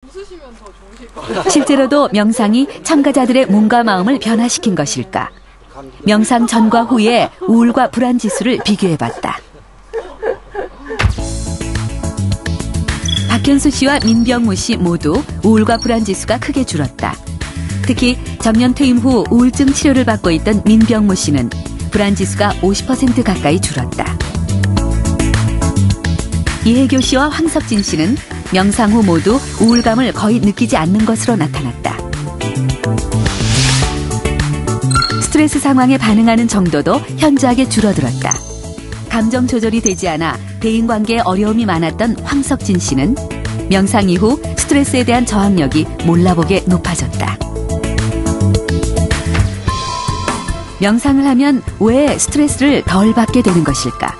웃으시면 더 좋으실 것 같아요. 실제로도 명상이 참가자들의 몸과 마음을 변화시킨 것일까? 명상 전과 후의 우울과 불안 지수를 비교해봤다. 박현수 씨와 민병무 씨 모두 우울과 불안 지수가 크게 줄었다. 특히 정년 퇴임 후 우울증 치료를 받고 있던 민병무 씨는 불안 지수가 50% 가까이 줄었다. 이혜교 씨와 황석진 씨는 명상 후 모두 우울감을 거의 느끼지 않는 것으로 나타났다. 스트레스 상황에 반응하는 정도도 현저하게 줄어들었다. 감정 조절이 되지 않아 대인관계에 어려움이 많았던 황석진 씨는 명상 이후 스트레스에 대한 저항력이 몰라보게 높아졌다. 명상을 하면 왜 스트레스를 덜 받게 되는 것일까?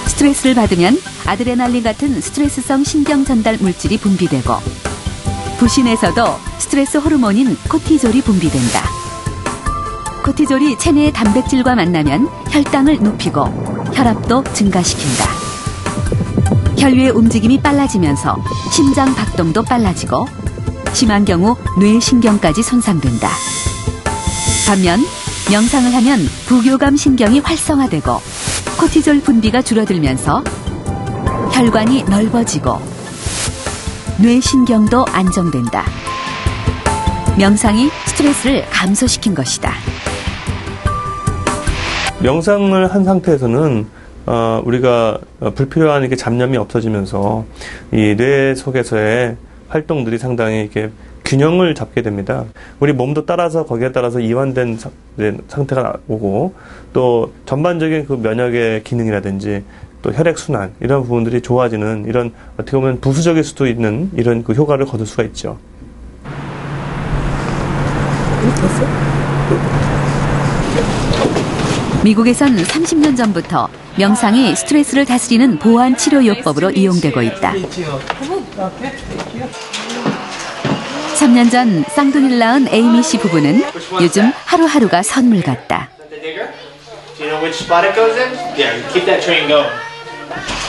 스트레스를 받으면 아드레날린 같은 스트레스성 신경 전달 물질이 분비되고 부신에서도 스트레스 호르몬인 코티졸이 분비된다. 코티졸이 체내의 단백질과 만나면 혈당을 높이고 혈압도 증가시킨다. 혈류의 움직임이 빨라지면서 심장 박동도 빨라지고 심한 경우 뇌신경까지 손상된다. 반면 명상을 하면 부교감 신경이 활성화되고 코티졸 분비가 줄어들면서 혈관이 넓어지고 뇌신경도 안정된다. 명상이 스트레스를 감소시킨 것이다. 명상을 한 상태에서는 우리가 불필요한 이렇게 잡념이 없어지면서 이 뇌 속에서의 활동들이 상당히 이렇게 균형을 잡게 됩니다. 우리 몸도 따라서 거기에 따라서 이완된 상태가 오고 또 전반적인 그 면역의 기능이라든지 또 혈액순환 이런 부분들이 좋아지는 이런 어떻게 보면 부수적일 수도 있는 이런 그 효과를 거둘 수가 있죠. 미국에선 30년 전부터 명상이 스트레스를 다스리는 보완 치료요법으로 이용되고 있다. 3년 전 쌍둥이를 낳은 에이미 씨 부부는 요즘 하루하루가 선물 같다.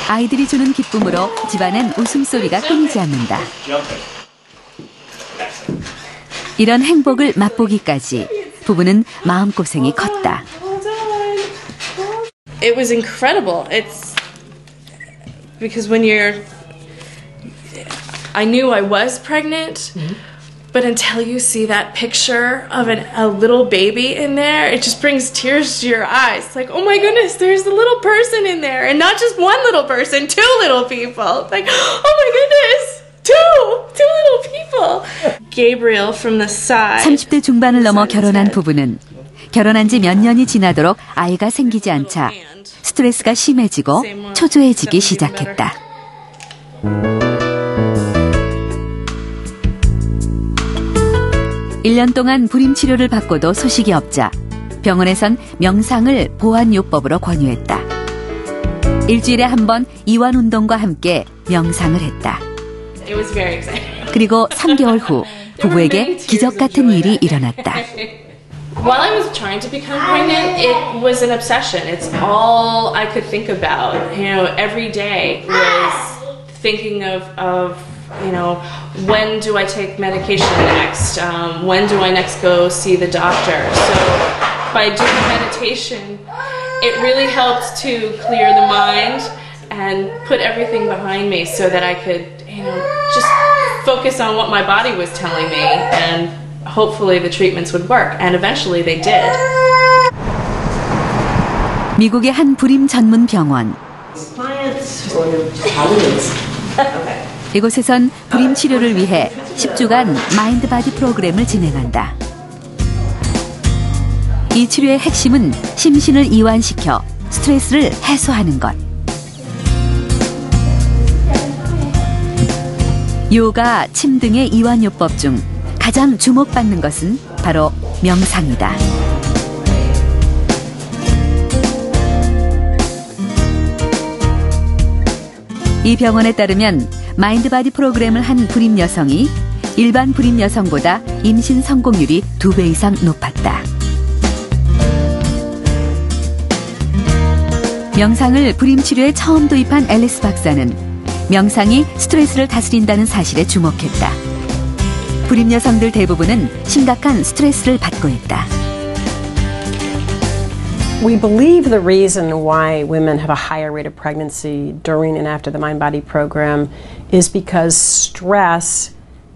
아이들이 주는 기쁨으로 집안엔 웃음소리가 끊이지 않는다. 이런 행복을 맛보기까지 부부는 마음고생이 컸다. It was incredible. It's because I knew I was pregnant, but until you see that picture of a little baby in there, it just brings tears to your eyes. Like, oh my goodness, there's a little person in there, and not just one little person, two little people. Like, oh my goodness, two little people. Gabriel from the side. 30대 중반을 넘어 결혼한 부부는 결혼한 지 몇 년이 지나도록 아이가 생기지 않자 스트레스가 심해지고 초조해지기 시작했다. 일 년 동안 불임 치료를 받고도 소식이 없자 병원에선 명상을 보완요법으로 권유했다. 일주일에 한 번 이완 운동과 함께 명상을 했다. 그리고 3개월 후 부부에게 기적 같은 일이 일어났다. While I was trying to become pregnant, it was an obsession. It's all I could think about. You know, every day was thinking of when do I take medication next? When do I next go see the doctor? So by doing meditation, it really helped to clear the mind and put everything behind me so that I could, just focus on what my body was telling me and hopefully the treatments would work, and eventually they did. 미국의 한 불임 전문 병원. 이곳에선 불임 치료를 위해 10주간 마인드 바디 프로그램을 진행한다. 이 치료의 핵심은 심신을 이완시켜 스트레스를 해소하는 것. 요가, 침 등의 이완요법 중 가장 주목받는 것은 바로 명상이다. 이 병원에 따르면 마인드바디 프로그램을 한 불임 여성이 일반 불임 여성보다 임신 성공률이 2배 이상 높았다. 명상을 불임 치료에 처음 도입한 앨리스 박사는 명상이 스트레스를 다스린다는 사실에 주목했다. 불임 여성들 대부분은 심각한 스트레스를 받고 있다. We believe the reason why women have a higher rate of pregnancy during and after the Mind-Body program is because stress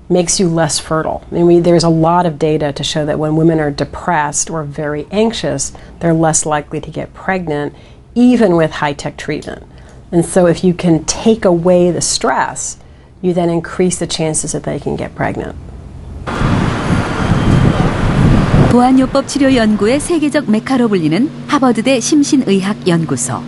makes you less fertile. There's a lot of data to show that when women are depressed or very anxious, they're less likely to get pregnant, even with high-tech treatment. And so if you can take away the stress, you then increase the chances that they can get pregnant. 보안요법 치료 연구의 세계적 메카로 불리는 하버드대 심신의학 연구소.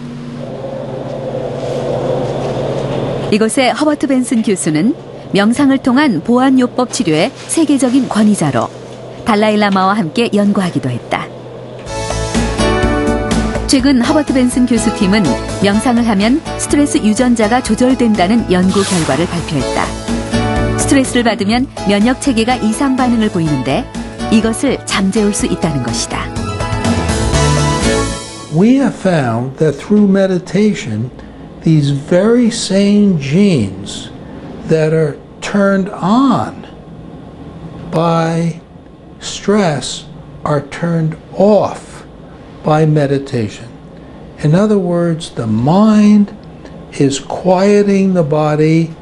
이곳의 허버트 벤슨 교수는 명상을 통한 보안요법 치료의 세계적인 권위자로 달라일라마와 함께 연구하기도 했다. 최근 허버트 벤슨 교수팀은 명상을 하면 스트레스 유전자가 조절된다는 연구 결과를 발표했다. 스트레스를 받으면 면역 체계가 이상 반응을 보이는데 이것을 잠재울 수 있다는 것이다. We have found that through meditation, these very same genes that are turned on by stress are turned off by meditation. In other words, the mind is quieting the body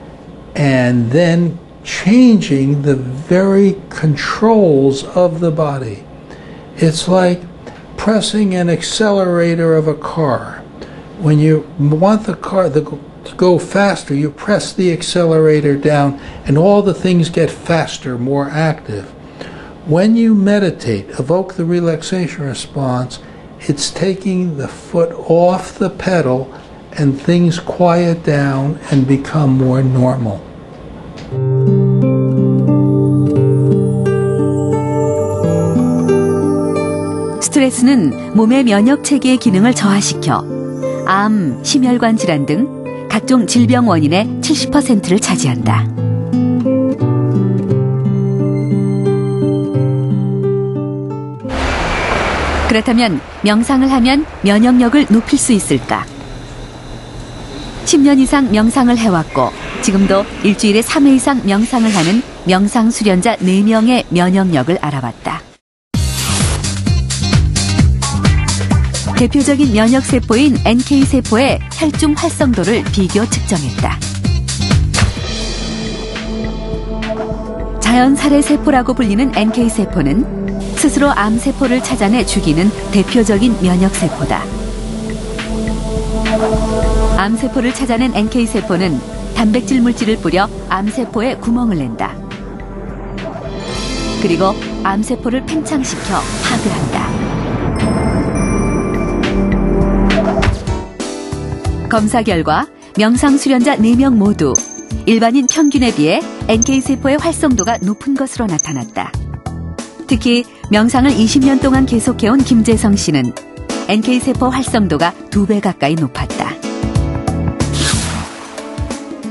and then changing the very controls of the body. It's like pressing an accelerator of a car. When you want the car to go faster, you press the accelerator down and all the things get faster, more active. When you meditate, evoke the relaxation response, it's taking the foot off the pedal and things quiet down and become more normal. 스트레스는 몸의 면역 체계의 기능을 저하시켜 암, 심혈관 질환 등 각종 질병 원인의 70%를 차지한다. 그렇다면 명상을 하면 면역력을 높일 수 있을까? 10년 이상 명상을 해왔고 지금도 일주일에 3회 이상 명상을 하는 명상 수련자 4명의 면역력을 알아봤다. 대표적인 면역세포인 NK세포의 혈중 활성도를 비교 측정했다. 자연살해세포라고 불리는 NK세포는 스스로 암세포를 찾아내 죽이는 대표적인 면역세포다. 암세포를 찾아낸 NK세포는 단백질 물질을 뿌려 암세포에 구멍을 낸다. 그리고 암세포를 팽창시켜 파괴한다. 검사 결과 명상 수련자 4명 모두 일반인 평균에 비해 NK세포의 활성도가 높은 것으로 나타났다. 특히 명상을 20년 동안 계속해온 김재성 씨는 NK세포 활성도가 2배 가까이 높았다.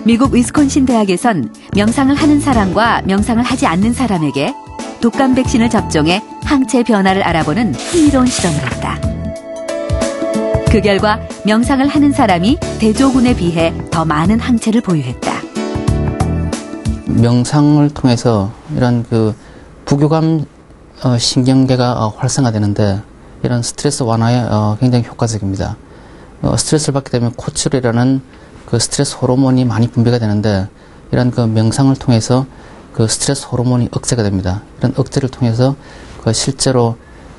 미국 위스콘신 대학에선 명상을 하는 사람과 명상을 하지 않는 사람에게 독감 백신을 접종해 항체 변화를 알아보는 흥미로운 실험을 했다. 그 결과 명상을 하는 사람이 대조군에 비해 더 많은 항체를 보유했다. 명상을 통해서 이런 부교감 신경계가 활성화되는데 이런 스트레스 완화에 굉장히 효과적입니다. 스트레스를 받게 되면 코르티졸이라는 스트레스 호르몬이 많이 분비가 되는데 이런 명상을 통해서 스트레스 호르몬이 억제가 됩니다. 이런 억제를 통해서 실제로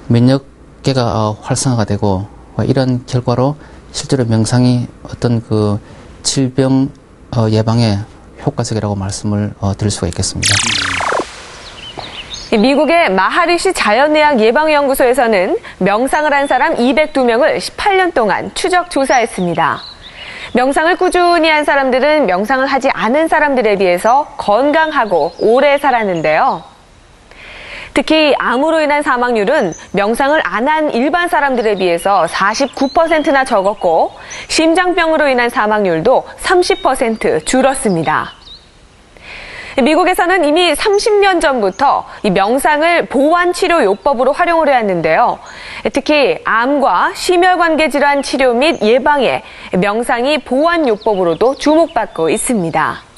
면역계가 활성화가 되고 이런 결과로 실제로 명상이 어떤 질병 예방에 효과적이라고 말씀을 드릴 수가 있겠습니다. 미국의 마하리시 자연의학 예방연구소에서는 명상을 한 사람 202명을 18년 동안 추적 조사했습니다. 명상을 꾸준히 한 사람들은 명상을 하지 않은 사람들에 비해서 건강하고 오래 살았는데요. 특히 암으로 인한 사망률은 명상을 안 한 일반 사람들에 비해서 49%나 적었고 심장병으로 인한 사망률도 30% 줄었습니다. 미국에서는 이미 30년 전부터 이 명상을 보완치료 요법으로 활용을 해왔는데요. 특히 암과 심혈관계 질환 치료 및 예방에 명상이 보완요법으로도 주목받고 있습니다.